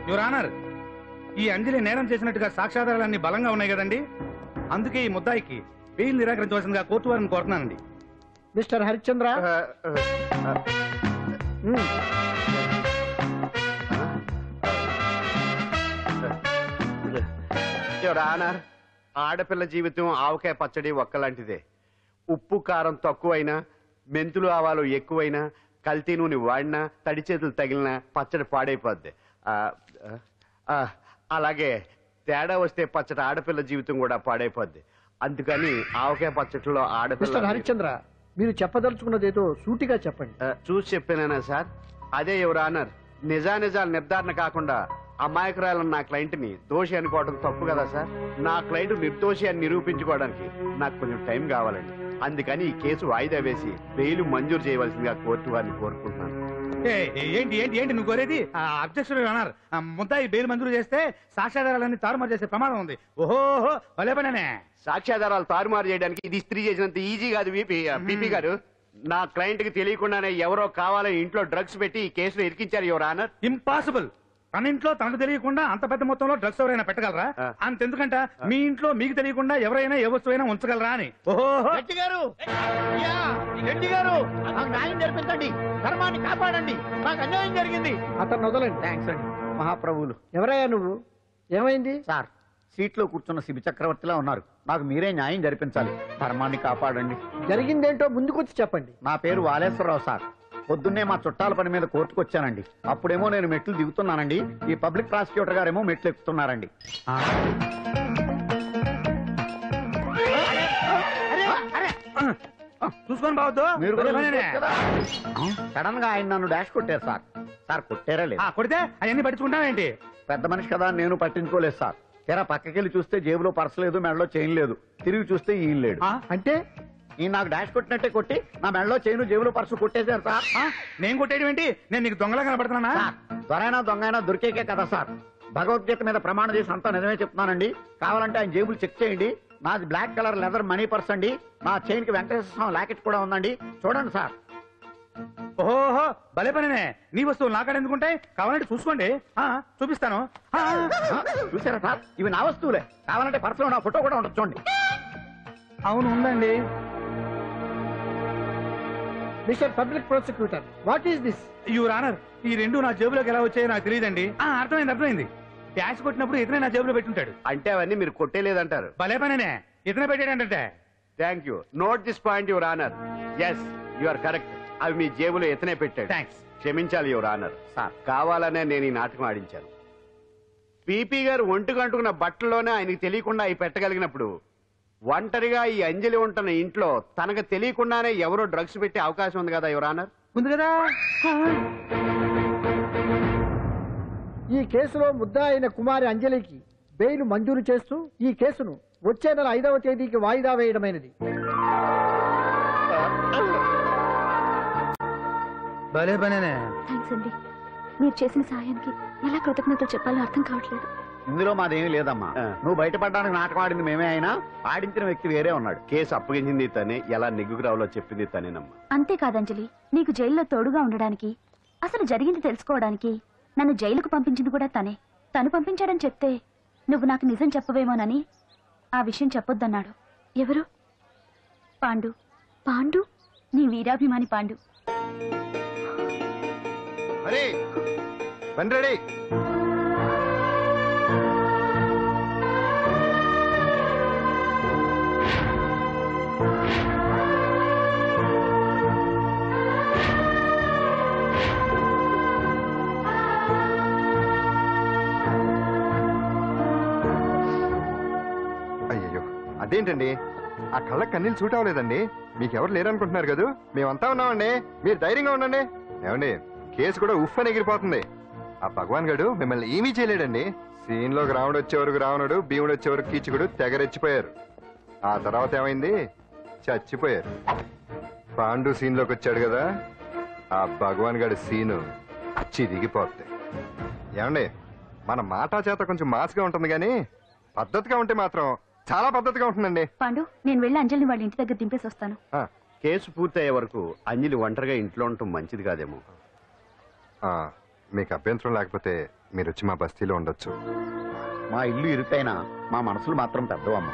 Your honour, ఈ అంజలి నేరం చేసినట్టుగా సాక్ష్యాధారాలన్నీ బలంగా ఉన్నాయి కదండి. అందుకే ఈ ముద్దాయికి బెయిల్ నిరాకరించవలసిందిగా కోర్టు వారిని కోరుతున్నానండి. మిస్టర్ హరిశ్చంద్ర, యువర్ ఆనర్, ఆడపిల్ల జీవితం ఆవకాయ పచ్చడి ఒక్కలాంటిదే. ఉప్పు కారం తక్కువైనా, మెంతులు ఆవాలు ఎక్కువైనా, కల్తీ నూనె వాడినా, తడి చేతులు తగిలినా పచ్చడి పాడైపోద్ది. అలాగే తేడా వస్తే పచ్చడి ఆడపిల్ల జీవితం కూడా పాడైపోద్ది. అందుకని ఆవకాయ పచ్చడిలో ఆడపిల్ల. హరిశ్చంద్ర, మీరు చెప్పదలుచుకున్నది ఏదో సూటిగా చెప్పండి. చూసి చెప్పానా సార్? అదే యువర్ ఆనర్, నిజానిజాలు నిర్ధారణ కాకుండా అమాయకురాలను నా క్లయింట్ ని దోషి అనుకోవడం తప్పు కదా సార్? నా క్లయింట్ నిర్దోషి అని నిరూపించుకోవడానికి నాకు కొంచెం టైం కావాలండి. అందుకని ఈ కేసు వాయిదా వేసి బెయిల్ మంజూరు చేయవలసిందిగా కోర్టు వారిని కోరుకుంటున్నాను. ఏంటి ఏంటి ఏంటి నువ్వు కోరేది? అబ్జెక్షన్ యువర్ ఆనర్, ముద్దాయి బెయిల్ మంజూరు చేస్తే సాక్ష్యాధారాలన్నీ తారుమారు చేసే ప్రమాదం ఉంది. ఓహో భలే పనేనే. సాక్ష్యాధారాలు తారుమారు చేయడానికి ఇది స్త్రీ చేసినంత ఈజీ కాదు బీపీ గారు. నా క్లయింట్ కి తెలియకుండానే ఎవరో కావాలని ఇంట్లో డ్రగ్స్ పెట్టి ఈ కేసులో ఇరికించారు యువర్ ఆనర్. ఇంపాసిబుల్. తన ఇంట్లో తనకు తెలియకుండా అంత పెద్ద మొత్తంలో డ్రగ్స్ ఎవరైనా పెట్టగలరా? అంతెందుకంట మీ ఇంట్లో మీకు తెలియకుండా ఎవరైనా ఏ వస్తువైనా ఉంచగలరా అని. ఓహో గారు, నాకు న్యాయం జరిపించండి, ధర్మాన్ని కాపాడండి, నాకు అన్యాయం జరిగింది. అతను వదలండి. థ్యాంక్స్ అండి మహాప్రభువులు. ఎవరయ్యా నువ్వు? ఏమైంది? సార్, సీట్లో కూర్చున్న శిబి చక్రవర్తిలా ఉన్నారు. నాకు మీరే న్యాయం జరిపించాలి, ధర్మాన్ని కాపాడండి. జరిగిందేంటో ముందుకొచ్చి చెప్పండి. నా పేరు వాలేశ్వరరావు సార్. పొద్దున్నే మా చుట్టాల పని మీద కోర్టుకు వచ్చానండి. అప్పుడేమో నేను మెట్లు దిగుతున్నానండి, ఈ పబ్లిక్ ప్రాసిక్యూటర్ గారేమో మెట్లు ఎక్కుతున్నారండి. చూసుకొని బావద్దు. మీరు సడన్ గా ఆయన నన్ను డాష్ కొట్టారు సార్. సార్ కొట్టారా లేదు? కొడితే అవన్నీ పట్టించుకుంటావేంటి? పెద్ద మనిషి కదా నేను పట్టించుకోలేదు సార్. తెరా పక్కకెళ్ళి చూస్తే జేబులో పర్స్ లేదు, మెడలో చైన్ లేదు. తిరిగి చూస్తే ఈయన లేడు. అంటే ఈ నాకు డాష్ కొట్టినట్టే కొట్టి నా మెడలో చైను జేబులో పర్సు కొట్టేశారు సార్. నేను కొట్టేయడం ఏంటి? నేను నీకు దొంగలా కనబడుతున్నా? దొరైనా దొంగైనా దొరికేకే కదా సార్. భగవద్గీత మీద ప్రమాణం చేసి అంతా నిజమే చెప్తున్నానండి. కావాలంటే ఆయన జేబులు చెక్ చేయండి. నాది black colour leather money purse అండి. నా చైన్ కి వెంకటేశ్వర స్వామి లాకెట్ కూడా ఉందండి, చూడండి సార్. ఓహో భలే పనినే. నీ వస్తువులు నాకాడ ఎందుకుంటాయి? కావాలంటే చూసుకోండి, చూపిస్తాను. చూసారా సార్, ఇవి నా వస్తువులే. కావాలంటే పర్సులో నా ఫోటో కూడా ఉండొచ్చు చూడండి. అవును ఉందండి. Mister public prosecutor, what is this? Your honour, ఈ రెండు నా జేబులోకి ఎలా వచ్చాయో నాకు తెలియదండి. అర్థమైంది. డాష్ కొట్టినప్పుడు ఇతనే నా జేబులో పెట్టుంటాడు. అంటే అవన్నీ మీరు కొట్టేలేదంటారు? భలే పనేనే, ఇతనే పెట్టాడంటే. Thank you. Note this point your honour. Yes, you are correct. అవి మీ జేబులో ఎతనే పెట్టాడు. థ్యాంక్స్. క్షమించాలి యువర్ ఆనర్. సార్, కావాలనే నేను ఈ నాటకం ఆడించాను. పీపీ గారు ఒంటికి అంటుకున్న బట్టల్లోనే ఆయనకి తెలియకుండా అవి పెట్టగలిగినప్పుడు, ఒంటరిగా ఈ అంజలి ఉంటున్న ఇంట్లో తనకు తెలియకుండానే ఎవరో డ్రగ్స్ పెట్టే అవకాశం ఉంది కదా యువర్ ఆనర్. ఉంది కదా. ఈ కేసులో ముద్దా అయిన కుమారి అంజలికి బెయిల్ మంజూరు చేస్తూ ఈ కేసును వచ్చే నెల 5వ తేదీకి వాయిదా వేయడమైనది. భలే పనేనే. థ్యాంక్స్ అండి, మీరు చేసిన సహాయానికి ఎలా కృతజ్ఞతలు చెప్పాలో అర్థం కావట్లేదు. ఇందులో మాదేమీ లేదమ్మా. నువ్వు బయటపడడానికి నాటకం ఆడింది మేమే అయినా ఆడించిన వ్యక్తి వేరే ఉన్నాడు. కేసు అప్పగించింది తనే, ఎలా నెగ్గుకు రావాలో చెప్పింది తనేనమ్మా. అంతేకాదంజలి, నీకు జైల్లో తోడుగా ఉండడానికి, అసలు జరిగింది తెలుసుకోవడానికి నన్ను జైలుకు పంపించింది కూడా తనే. తను పంపించాడని చెప్తే నువ్వు నాకు నిజం చెప్పవేమోనని ఆ విషయం చెప్పొద్దన్నాడు. ఎవరు? పాండు. పాండు, నీ వీరాభిమాని పాండు. అయ్యో, అదేంటండి ఆ కళ్ళకి కన్నీళ్ళు సూట్ అవ్వలేదండి. మీకెవరు లేరనుకుంటున్నారు కదా, మేమంతా ఉన్నామండి. మీరు ధైర్యంగా ఉండండి. ఏమండి, కేసు కూడా ఉఫ్ అని ఎగిరిపోతుంది. ఆ భగవాన్ గడు మిమ్మల్ని ఏమీ చేయలేడండి. సీన్ లోకి రాముడు వచ్చే వరకు రావణుడు, భీముడు వచ్చే వరకు కీచుకుడు తెగరెచ్చిపోయారు. ఆ తర్వాత ఏమైంది? చచ్చిపోయారు. పాండు సీన్ లోకి వచ్చాడు కదా, ఆ భగవాన్ గడి సీను చిరిగిపోద్ది. ఏమండి, మన మాటా చేత కొంచెం మాస్గా ఉంటుంది కానీ పద్ధతిగా ఉంటే మాత్రం చాలా పద్ధతిగా ఉంటుందండి. పాండు, నేను వెళ్ళి అంజలిని వాళ్ళ ఇంటి దగ్గర దింపేసి వస్తాను. కేసు పూర్తయ్యే వరకు అంజలి ఒంటరిగా ఇంట్లో ఉండటం మంచిది కాదేమో. మీకు అభ్యంతరం లేకపోతే మీరు వచ్చి మా బస్తీలో ఉండొచ్చు. మా ఇల్లు ఇరుకైనా మా మనసులు మాత్రం పెద్దవమ్మ.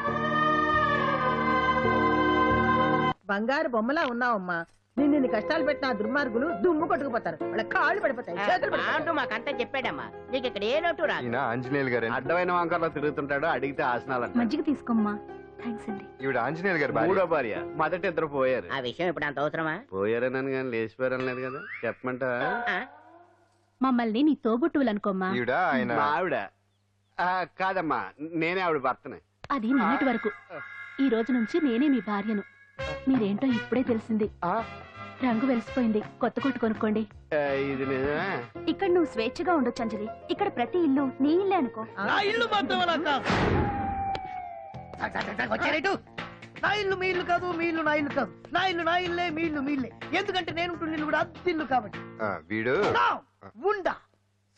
బంగారు బొమ్మలా ఉన్నావమ్మా. నిన్ను కష్టాలు పెట్టిన ఆ దుర్మార్గులు దుమ్ము కొట్టుకుపోతారు. వాళ్ళ కాళ్ళు పడిపోతాయి, చేతులు పడిపోతాయి. మాకంతా చెప్పాడమ్మా. నీకు ఇక్కడ ఏ లోటు రాదు. ఈయన ఆంజనేయులు గారు. అడ్డమైన వంకర్లో తిరుగుతుంటాడు, అడిగితే ఆసనాలంట. మజ్జిగ తీసుకోమ్మా. థ్యాంక్స్ అండి. ఈవిడ ఆంజనేయులు గారు భార్య. మూడో భార్య. మొదట ఇద్దరు పోయారు. ఆ విషయం ఇప్పుడు అంత అవసరమా? పోయారనని కానీ లేచిపోయారని లేదు కదా. చెప్పమంటా? మమ్మల్ని నీ తోబుట్టువులనుకోమ్మా. ఈవిడ ఆయన మా ఆవిడ. కాదమ్మా, నేనే ఆవిడ భర్తనే. అది నిన్నటి వరకు. ఈ రోజు నుంచి నేనే మీ భార్యను. మీరేంటో ఇప్పుడే తెలిసింది. రంగు వెలిసిపోయింది, కొత్త కొట్టు కొనుక్కోండి. ఇది నిజమే. ఇక్కడ నువ్వు స్వేచ్ఛగా ఉండొచ్చు అంజలి. ఇక్కడ ప్రతి ఇల్లు నీ ఇల్లే అనుకో. నా ఇల్లు మాత్రం వచ్చారేటు. నా ఇల్లు మీ ఇల్లు కాదు, మీ ఇల్లు నా ఇల్లు కాదు. నా ఇల్లు నా ఇల్లే, మీ ఇల్లు మీ ఇల్లే. ఎందుకంటే నేను ఇల్లు కూడా అద్దిల్లు కాబట్టి. వీడు ఉండా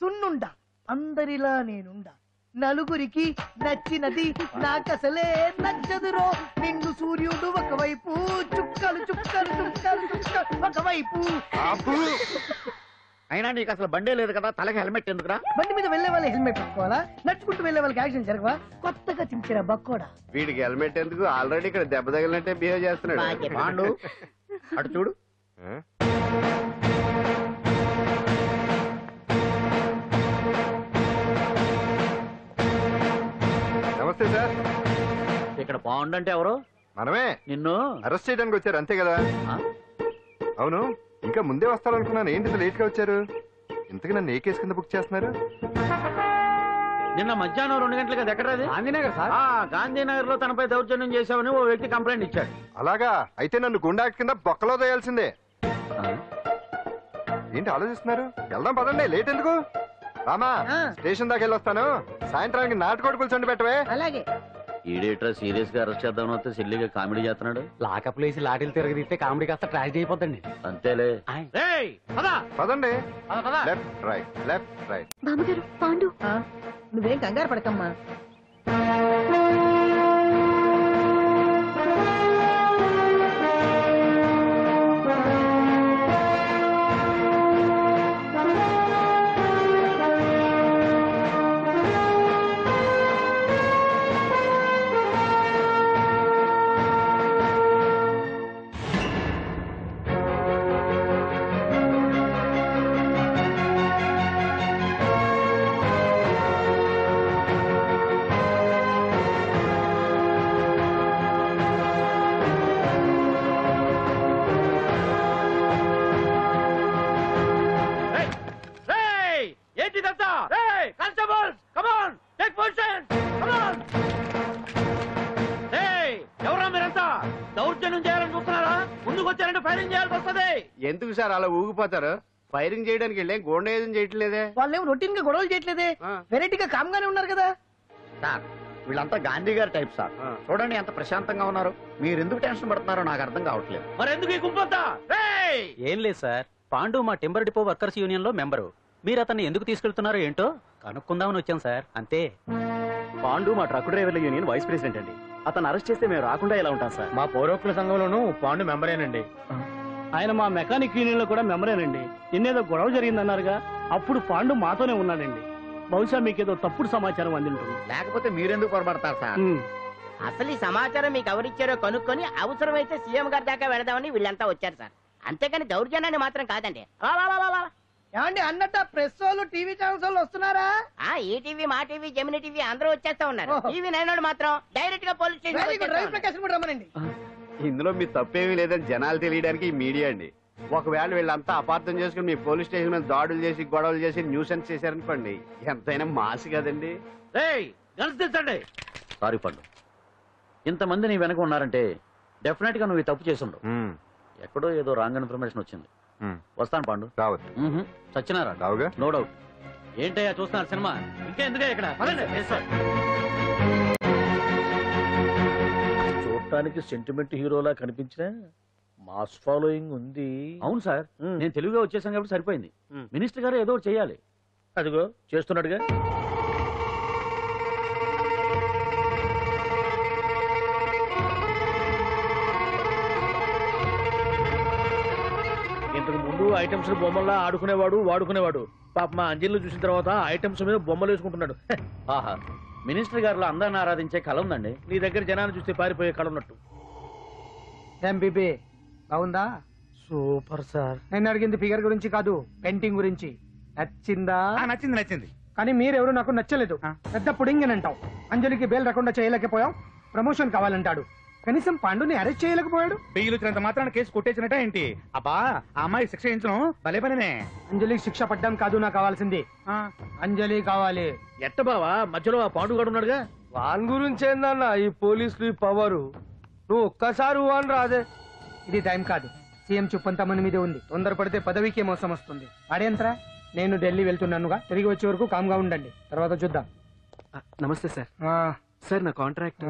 సున్నుండా అందరిలా నేనుండా. నలుగురికి నచ్చినది నాకసలే నచ్చదురో. నిన్ను సూర్యుడు ఒకవైపు, చుక్కలు చుక్కలు చుక్కలు చుక్కలు ఒకవైపు. అయినా నీకు అసలు బండే లేదు కదా, తలకి హెల్మెట్ ఎందుకురా? బండి మీద వెళ్లే వాళ్ళు హెల్మెట్ పెట్టుకోవాలా? నడుచుకుంటూ వెళ్లే వాళ్ళకి యాక్సిడెంట్ జరగవా? కొత్తగా చించిన బక్కోడా. వీడికి హెల్మెట్ ఎందుకు? ఆల్రెడీ ఇక్కడ దెబ్బ తగిలినట్టే బిహేవ్ చేస్తున్నాడు. పాండు అటు చూడు. నమస్తే సార్. ఇక్కడ పాండు అంటే ఎవరు? మనమే. నిన్ను అరెస్ట్ చేయడానికి వచ్చారు అంతే కదా? అవును, ఇంకా ముందే వస్తారనుకున్నాను. ఏంటి లేట్ గా వచ్చారు? ఇంతకు నన్ను ఏ కేసు కింద బుక్ చేస్తున్నారు? నిన్న మధ్యాహ్నం 2 గంటలకు అది ఎక్కడ? గాంధీనగర్ సార్. గాంధీనగర్ లో తనపై దౌర్జన్యం చేశామని ఓ వ్యక్తి కంప్లైంట్ ఇచ్చాడు. అలాగా? అయితే నన్ను గుండా కింద బొక్కలో తోయాల్సిందే. ఏంటి ఆలోచిస్తున్నారు? వెళ్దాం పదండి, లేట్ ఎందుకు? రామా, స్టేషన్ దాకా వెళ్ళొస్తాను. సాయంత్రానికి నాటుకోడి పులుసు పెట్టవే. అలాగే. ఈడేట్రా సీరియస్ గా అరెస్ట్ చేద్దాం వస్తే సిల్లిగా కామెడీ చేస్తున్నాడు. లాకప్ లేసి లాటిల్ తిరగదిస్తే కామెడీ కాస్త ట్రాజడీ అయిపోద్దండి. అంతేలే. పదండి. Left right, left right. బామ్మగారు, పాండు. నువ్వేం కంగారు పడకమ్మా. దౌర్జన్యం చేయాలని చూస్తున్నారా? ముందుకు వచ్చారంటే ఫైరింగ్ చేయాల్సి వస్తుంది. ఎందుకు సార్ అలా ఊగిపోతారు? ఫైరింగ్ చేయడానికి వెళ్ళే గోండేజం చేయట్లేదే. వాళ్ళేం రొటీన్ గా గొడవలు చేయట్లేదే. వెరైటీగా కామ్గానే ఉన్నారు కదా సార్. వీళ్ళంతా గాంధీ గారి టైప్ సార్. చూడండి ఎంత ప్రశాంతంగా ఉన్నారు. మీరు ఎందుకు టెన్షన్ పడుతున్నారో నాకు అర్థం కావట్లేదు. మరి ఎందుకు ఈ గుంపంతా? ఏం లేదు సార్, పాండు మా టింబర్ డిపో వర్కర్స్ యూనియన్ లో మెంబరు. మీరు అతన్ని ఎందుకు తీసుకెళ్తున్నారో ఏంటో కనుక్కుందామని వచ్చాం సార్, అంతే. పాండు మా ట్రక్ డ్రైవర్ల యూనియన్ వైస్ ప్రెసిడెంట్ అండి. అతను అరెస్ట్ చేస్తే మేము రాకుండా ఎలా ఉంటాం సార్? మా పౌరోక్తుల సంఘంలోనూ పాండు మెంబరేనండి. ఆయన మా మెకానిక్ యూనియన్ లో కూడా మెంబరేనండి. నిన్నేదో గొడవ జరిగిందన్నారుగా, అప్పుడు పాండు మాతోనే ఉన్నాడండి. బహుశా మీకేదో తప్పుడు సమాచారం అందింటుంది. లేకపోతే మీరెందుకు పొరపడతారు సార్? అసలు ఈ సమాచారం మీకు ఎవరిచ్చారో కనుక్కొని అవసరమైతే సీఎం గారి దాకా వెళదామని వీళ్ళంతా వచ్చారు సార్. అంతేకాని దౌర్జన్యాన్ని మాత్రం కాదండి. ఏమండి అన్నట్టు ప్రెస్ వాళ్ళు టీవీ ఛానల్స్ వాళ్ళు వస్తున్నారా? ఈ టీవీ, మా టీవీ, జెమిని టీవీ అందరూ వచ్చేస్తా ఉన్నారు. టీవీ 9 మాత్రం డైరెక్ట్ గా పోలీస్ స్టేషన్. ఇందులో మీ తప్పేమీ లేదని జనాలు తెలియడానికి ఈ మీడియా అండి. ఒకవేళ వీళ్ళంతా అపార్థం చేసుకుని మీ పోలీస్ స్టేషన్ మీద దాడులు చేసి గొడవలు చేసి న్యూసెన్స్ చేశారనుకోండి, ఎంతైనా మాసి కదండి. సారీ పండు, ఇంతమంది నీ వెనక ఉన్నారంటే డెఫినెట్ గా నువ్వు ఈ తప్పు చేసుండవు. ఎక్కడో ఏదో రాంగ్ ఇన్ఫర్మేషన్ వచ్చింది. వస్తాను పాండు. రావచ్చు. సత్యనారా? రావుగా. No doubt. ఏంటయ్యా చూస్తున్నారు సినిమా? ఇంకా ఎందుకే ఇక్కడ? చూడటానికి సెంటిమెంట్ హీరోలా కనిపించిన మాస్ ఫాలోయింగ్ ఉంది. అవును సార్, నేను తెలుగుగా వచ్చేసాను కాబట్టి సరిపోయింది. మినిస్టర్ గారు ఏదో ఒకటి చేయాలి. అదిగో చేస్తున్నాడుగా. ఇంతకు ముందు ఐటమ్స్ బొమ్మల్లా ఆడుకునేవాడు, వాడుకునేవాడు. పాప మా అంజలిని చూసిన తర్వాత ఐటమ్స్ మీద బొమ్మలు వేసుకుంటున్నాడు. ఆహా మినిస్టర్ గారిలో అందరిని ఆరాధించే కళ ఉందండి. నీ దగ్గర జనాన్ని చూస్తే పారిపోయే కళ ఉన్నట్టు. ఎంబీబీ బాగుందా? Super sir. నేను అడిగింది ఫిగర్ గురించి కాదు, పెయింటింగ్ గురించి. నచ్చిందా? నచ్చింది. కానీ మీరెవరు నాకు నచ్చలేదు. పెద్ద పుడింగ్ అంటావు. అంజలికి బెయిల్ రాకుండా చేయలేకపోయావు. ప్రమోషన్ కావాలంటాడు. కనీసం పాండుని అరెస్ట్ చేయలేకపోయాడు. బెయిల్ వచ్చినంత మాత్రాన కేసు కొట్టేసినట్ట ఏంటి? అబ్బా ఆ అమ్మాయి శిక్ష వేయించడం భలే పనినే. అంజలికి శిక్ష పడ్డం కాదు నాకు కావాల్సింది. అంజలి కావాలి. ఎట్ట బావా మధ్యలో ఆ పాండుగాడు ఉన్నాడుగా. వాన్ గురించి ఏందన్నా ఈ పోలీసులు ఈ పవరు? నువ్వు ఒక్కసారి వాన్ రాదే. ఇది టైం కాదు. సీఎం చుప్పంతా మన మీదే ఉంది. తొందరపడితే పదవికే మోసం వస్తుంది. అడేంత్రా, నేను ఢిల్లీ వెళ్తున్నానుగా. తిరిగి వచ్చే వరకు కామ్గా ఉండండి, తర్వాత చూద్దాం. నమస్తే సార్. సార్ నా కాంట్రాక్ట్